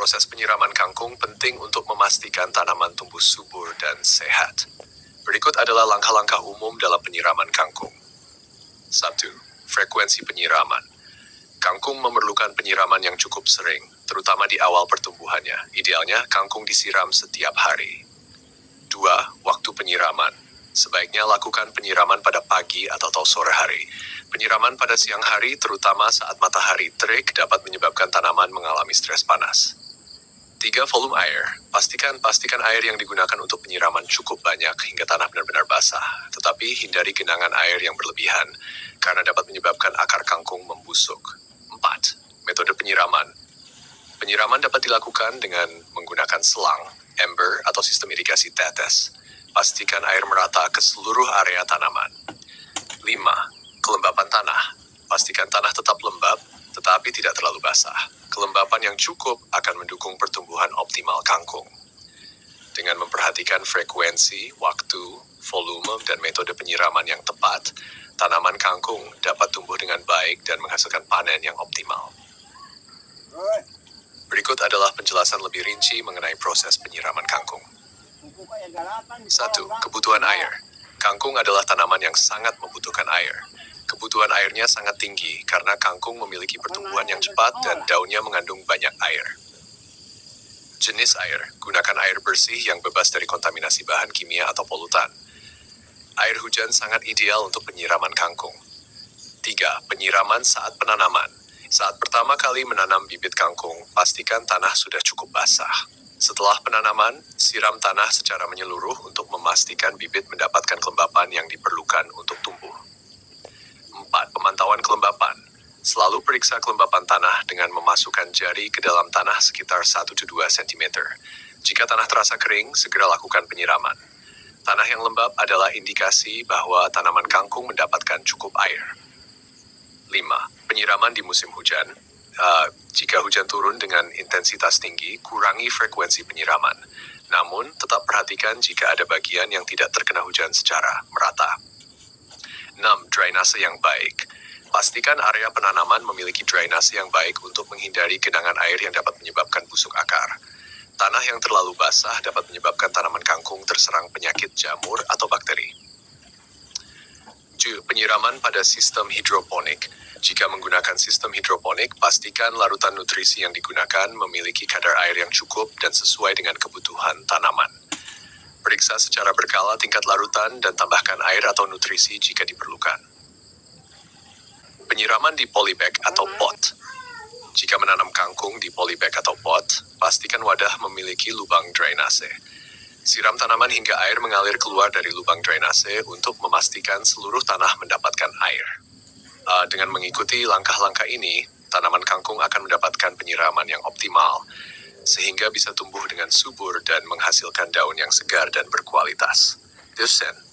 Proses penyiraman kangkung penting untuk memastikan tanaman tumbuh subur dan sehat. Berikut adalah langkah-langkah umum dalam penyiraman kangkung. 1. Frekuensi penyiraman. Kangkung memerlukan penyiraman yang cukup sering, terutama di awal pertumbuhannya. Idealnya, kangkung disiram setiap hari. 2. Waktu penyiraman. Sebaiknya lakukan penyiraman pada pagi atau sore hari. Penyiraman pada siang hari, terutama saat matahari terik, dapat menyebabkan tanaman mengalami stres panas. 3. Volume air. Pastikan air yang digunakan untuk penyiraman cukup banyak hingga tanah benar-benar basah. Tetapi hindari genangan air yang berlebihan, karena dapat menyebabkan akar kangkung membusuk. 4. Metode penyiraman. Penyiraman dapat dilakukan dengan menggunakan selang, ember, atau sistem irigasi tetes. Pastikan air merata ke seluruh area tanaman. 5. Kelembapan tanah. Pastikan tanah tetap lembab, tetapi tidak terlalu basah. Kelembapan yang cukup akan mendukung pertumbuhan optimal kangkung. Dengan memperhatikan frekuensi, waktu, volume, dan metode penyiraman yang tepat, tanaman kangkung dapat tumbuh dengan baik dan menghasilkan panen yang optimal. Berikut adalah penjelasan lebih rinci mengenai proses penyiraman kangkung. 1. Kebutuhan air. Kangkung adalah tanaman yang sangat membutuhkan air. Kebutuhan airnya sangat tinggi karena kangkung memiliki pertumbuhan yang cepat dan daunnya mengandung banyak air. Jenis air. Gunakan air bersih yang bebas dari kontaminasi bahan kimia atau polutan. Air hujan sangat ideal untuk penyiraman kangkung. 3. Penyiraman saat penanaman. Saat pertama kali menanam bibit kangkung, pastikan tanah sudah cukup basah. Setelah penanaman, siram tanah secara menyeluruh untuk memastikan bibit mendapatkan kelembapan yang diperlukan untuk tumbuh. 4. Pemantauan kelembapan. Selalu periksa kelembapan tanah dengan memasukkan jari ke dalam tanah sekitar 1-2 cm. Jika tanah terasa kering, segera lakukan penyiraman. Tanah yang lembab adalah indikasi bahwa tanaman kangkung mendapatkan cukup air. 5. Penyiraman di musim hujan. Jika hujan turun dengan intensitas tinggi, kurangi frekuensi penyiraman. Namun, tetap perhatikan jika ada bagian yang tidak terkena hujan secara merata. 6. Drainase yang baik. Pastikan area penanaman memiliki drainase yang baik untuk menghindari genangan air yang dapat menyebabkan busuk akar. Tanah yang terlalu basah dapat menyebabkan tanaman kangkung terserang penyakit jamur atau bakteri. 7. Penyiraman pada sistem hidroponik. Jika menggunakan sistem hidroponik, pastikan larutan nutrisi yang digunakan memiliki kadar air yang cukup dan sesuai dengan kebutuhan tanaman. Periksa secara berkala tingkat larutan dan tambahkan air atau nutrisi jika diperlukan. Penyiraman di polybag atau pot. Jika menanam kangkung di polybag atau pot, pastikan wadah memiliki lubang drainase. Siram tanaman hingga air mengalir keluar dari lubang drainase untuk memastikan seluruh tanah mendapatkan air. Dengan mengikuti langkah-langkah ini, tanaman kangkung akan mendapatkan penyiraman yang optimal, sehingga bisa tumbuh dengan subur dan menghasilkan daun yang segar dan berkualitas. Dosen.